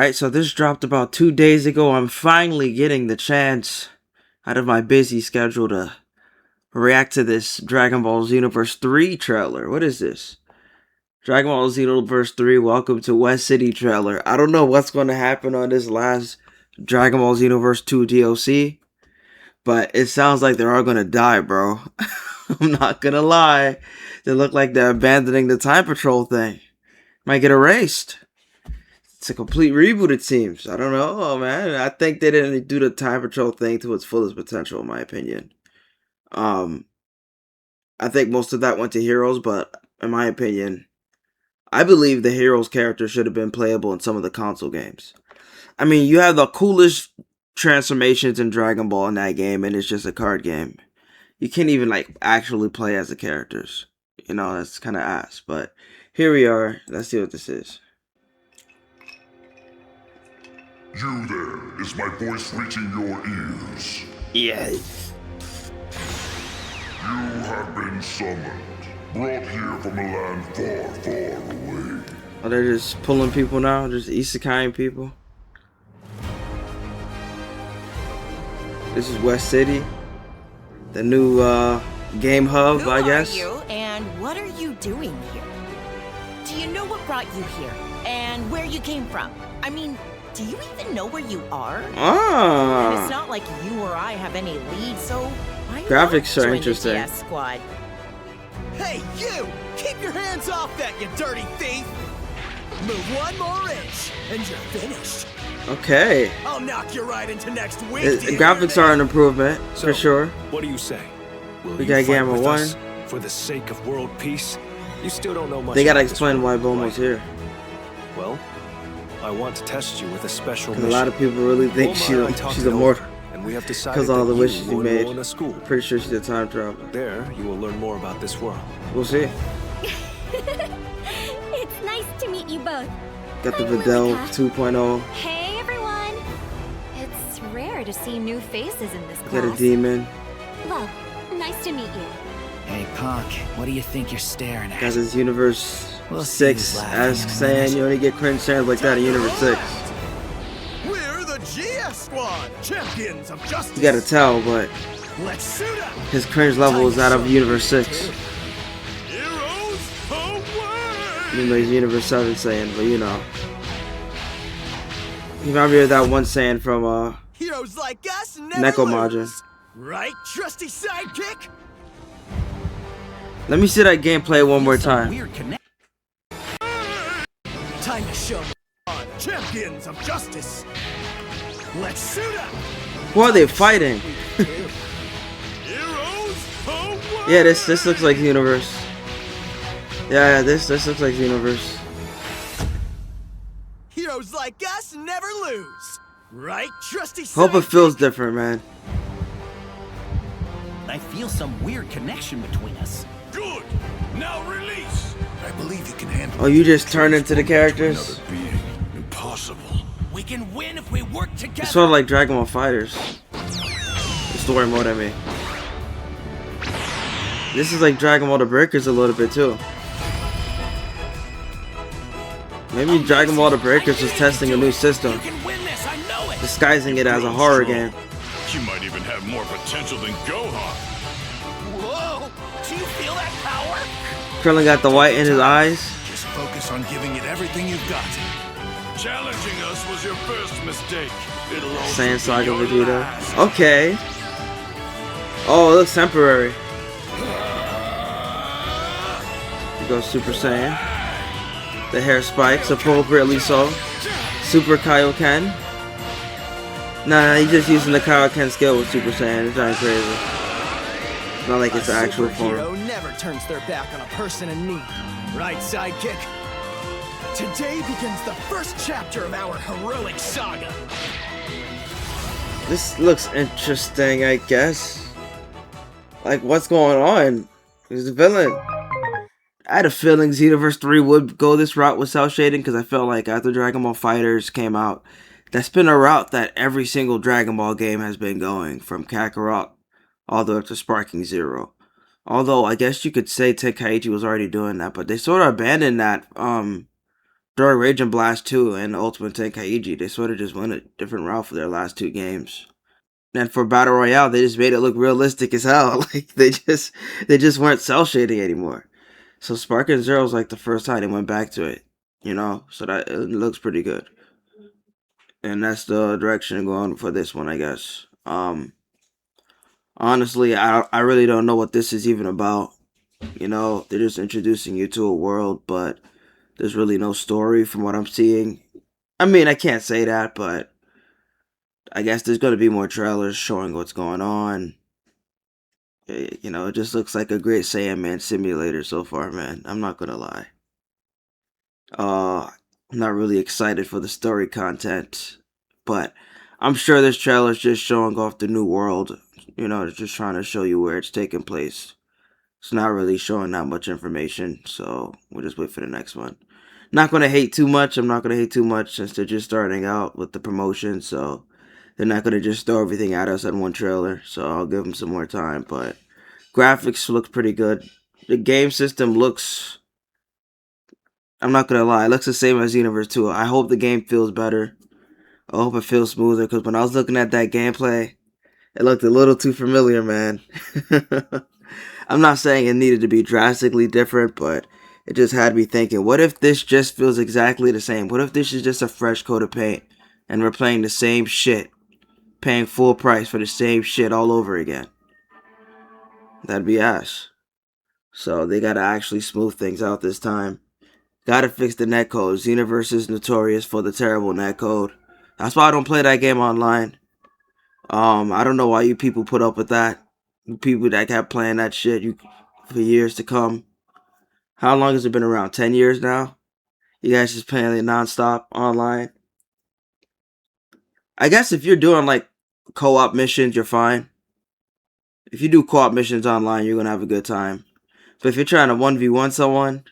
Alright, so this dropped about 2 days ago. I'm finally getting the chance out of my busy schedule to react to this Dragon Ball Xenoverse 3 trailer. What is this? Dragon Ball Xenoverse 3, welcome to West City trailer. I don't know what's going to happen on this last Dragon Ball Xenoverse 2 DLC, but it sounds like they're all going to die, bro. I'm not going to lie. They look like they're abandoning the Time Patrol thing. Might get erased. It's a complete reboot, it seems. I don't know, man. I think they didn't do the Time Patrol thing to its fullest potential, in my opinion. I think most of that went to Heroes, but in my opinion, I believe the Heroes character should have been playable in some of the console games. I mean, you have the coolest transformations in Dragon Ball in that game, and it's just a card game. You can't even, like, actually play as the characters. You know, that's kind of ass. But here we are. Let's see what this is. You there, is my voice reaching your ears? Yes. You have been summoned, brought here from a land far, far away. Oh, they're just pulling people now? Just isekaiing people? This is West City. The new game hub, I guess. Who are you and what are you doing here? Do you know what brought you here and where you came from? I mean, do you even know where you are? Ah. And it's not like you or I have any lead, so why graphics not are join interesting. the DS squad? Hey, you! Keep your hands off that, you dirty thief! Move one more inch, and you're finished. Okay. I'll knock you right into next week. The graphics are an improvement, for sure. What do you say? Will We you got fight Gamma with 1. us for the sake of world peace? You still don't know much. They gotta about this explain why world, Bulma's right? here. Well, I want to test you with a special Because a mission. lot of people really think Bulma and I talked she's it over, immortal. and we have decided Because all that the wishes you you will made. enroll in a school. Pretty sure she's a time traveler. There, you will learn more about this world. We'll see. It's nice to meet you both. Got the I'm Videl Lilica. 2.0. Hey everyone! It's rare to see new faces in this class. Got a demon. Well, nice to meet you. Hey, punk, what do you think you're staring at? Got this Universe We'll see 6. who's laughing Ask in a saying minute. you only get cringe sounds like that in Universe 6. We're the GS squad, champions of justice. You gotta tell, but Let's suit up. his cringe level is out of Universe 6. Heroes away. Even though he's Universe 7 Saiyan, but you know. You remember that one Saiyan from Heroes like us never Neko Majin. lose. Right, trusty sidekick? Let me see that gameplay one more time. Weird connection. Time to show on champions of justice. Let's suit up. Who are they fighting? Heroes away. Yeah, this looks like Universe. Yeah, this looks like Universe. Heroes like us never lose. Right, trusty sidekick? Hope it feels different, man. I feel some weird connection between us. Good! Now release! I believe you can handle Oh, you just turn into the characters? another being. Impossible. We can win if we work It's together. sort of like Dragon Ball Fighters. The story mode, I mean. This is like Dragon Ball The Breakers a little bit too. Maybe Dragon Ball The Breakers was testing a new system, You can win this, I know it. disguising it as a horror game. You might even have more potential than Gohan. Whoa! Do you feel that power? Krillin got the white in his eyes. Just focus on giving it everything you've got. Challenging us was your first mistake. It'll also Saiyan be Saga your Vegeta. last. Okay. Oh, it looks temporary. He goes Super Saiyan. The hair spikes, appropriately so. Super Kaioken. Nah, he's just using the Kaioken skill with Super Saiyan. It's not crazy. It's not like it's the actual form. Superhero never turns their back on a person in need. Right, sidekick? Today begins the first chapter of our heroic saga. This looks interesting, I guess. Like, what's going on? Who's the villain? I had a feeling Xenoverse 3 would go this route with cell shading because I felt like after Dragon Ball Fighters came out, that's been a route that every single Dragon Ball game has been going, from Kakarot all the way up to Sparking Zero. Although I guess you could say Tenkaichi was already doing that, but they sort of abandoned that during Rage and Blast 2 and Ultimate Tenkaichi, they sort of just went a different route for their last two games. And for Battle Royale, they just made it look realistic as hell. Like they just weren't cell shading anymore. So Spark and Zero was like the first time they went back to it, you know. So that it looks pretty good, and that's the direction going for this one, I guess. Honestly, I really don't know what this is even about. You know, they're just introducing you to a world, but there's really no story from what I'm seeing. I mean, I can't say that, but I guess there's going to be more trailers showing what's going on. You know, it just looks like a great Saiyaman simulator so far, man. I'm not going to lie. I'm not really excited for the story content, but I'm sure this trailer's just showing off the new world. You know, it's just trying to show you where it's taking place. It's not really showing that much information, so we'll just wait for the next one. Not gonna hate too much. I'm not gonna hate too much since they're just starting out with the promotion, so they're not gonna just throw everything at us in one trailer. So I'll give them some more time. But graphics look pretty good. The game system looks. I'm not gonna lie, it looks the same as Universe 2. I hope the game feels better. I hope it feels smoother because when I was looking at that gameplay, it looked a little too familiar, man. I'm not saying it needed to be drastically different, but it just had me thinking, what if this just feels exactly the same? What if this is just a fresh coat of paint and we're playing the same shit, paying full price for the same shit all over again? That'd be ass. So they gotta actually smooth things out this time. Gotta fix the netcode. Xenoverse is notorious for the terrible netcode. That's why I don't play that game online. I don't know why you people put up with that. You people that kept playing that shit for years to come. How long has it been around? 10 years now? You guys just playing it nonstop online? I guess if you're doing like co-op missions, you're fine. If you do co-op missions online, you're gonna have a good time. But if you're trying to 1v1 someone,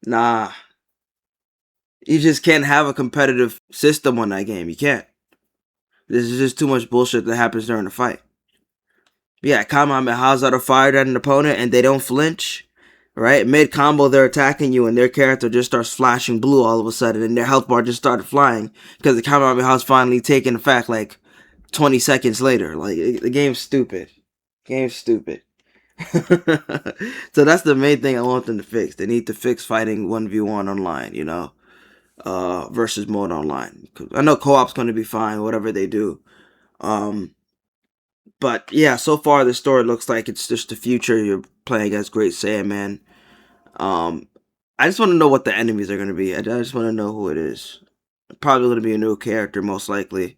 nah. You just can't have a competitive system on that game. You can't. There's just too much bullshit that happens during the fight. Yeah, Kamehamehas out of fire at an opponent and they don't flinch. Right? Mid combo, they're attacking you and their character just starts flashing blue all of a sudden and their health bar just started flying because the Kamehameha's finally taking effect like 20 seconds later. Like, the game's stupid. Game's stupid. So that's the main thing I want them to fix. They need to fix fighting 1v1 online, you know? Versus mode online. I know co-op's going to be fine, whatever they do. But yeah, so far the story looks like it's just the future. You're playing as Great Saiyaman. I just want to know what the enemies are going to be. I just want to know who it is. Probably going to be a new character, most likely.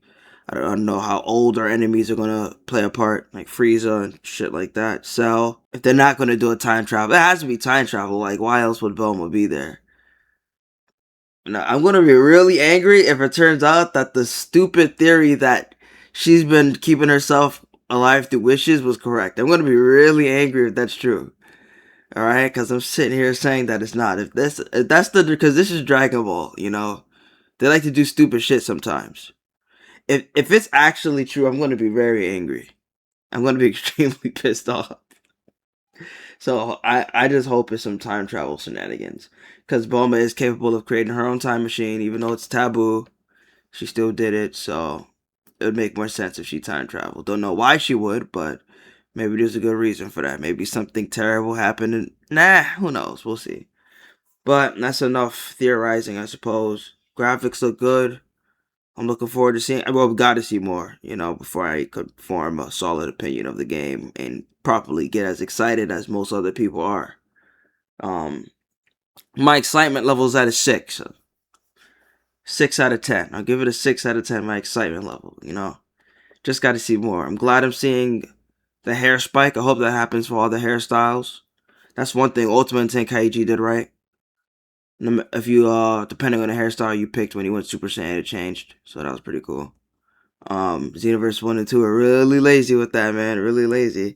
I don't know how old our enemies are going to play a part, like Frieza and shit like that. Cell. If they're not going to do a time travel, it has to be time travel. Like, why else would Bulma be there? Now, I'm going to be really angry if it turns out that the stupid theory that she's been keeping herself alive through wishes was correct. I'm going to be really angry if that's true. Alright? Because I'm sitting here saying that it's not. Because this is Dragon Ball, you know? They like to do stupid shit sometimes. If it's actually true, I'm going to be very angry. I'm going to be extremely pissed off. So I just hope it's some time travel shenanigans. Because Bulma is capable of creating her own time machine, even though it's taboo. She still did it, so it would make more sense if she time traveled. Don't know why she would, but maybe there's a good reason for that. Maybe something terrible happened and who knows? We'll see. But that's enough theorizing, I suppose. Graphics look good. I'm looking forward to seeing. Well, we got to see more, you know, before I could form a solid opinion of the game and properly get as excited as most other people are. My excitement level is at a 6. 6 out of 10. I'll give it a 6 out of 10. My excitement level, you know. Just got to see more. I'm glad I'm seeing the hair spike. I hope that happens for all the hairstyles. That's one thing Ultimate Tenkaichi did right. If you depending on the hairstyle you picked when you went Super Saiyan, it changed. So that was pretty cool. Xenoverse 1 and 2 are really lazy with that, man. Really lazy.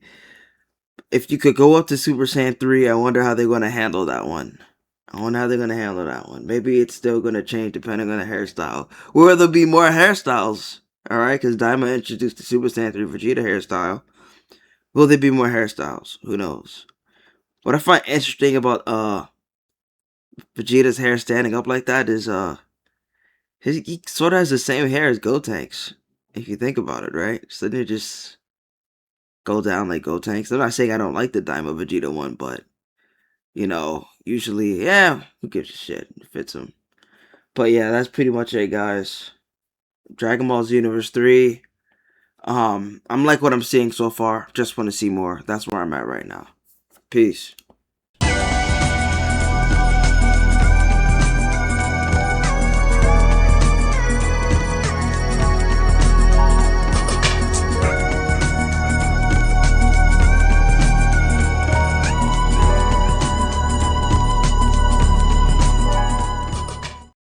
If you could go up to Super Saiyan 3, I wonder how they're going to handle that one. Maybe it's still going to change depending on the hairstyle. Will there be more hairstyles? Alright, because Daima introduced the Super Saiyan 3 Vegeta hairstyle. Will there be more hairstyles? Who knows? What I find interesting about Vegeta's hair standing up like that is he sort of has the same hair as Gotenks, if you think about it, right? So they just go down like Gotenks. I'm not saying I don't like the Daima Vegeta one, but usually, yeah, who gives a shit? It fits him. But yeah, that's pretty much it, guys. Dragon Ball Z Universe 3. I'm like what I'm seeing so far. Just want to see more. That's where I'm at right now. Peace.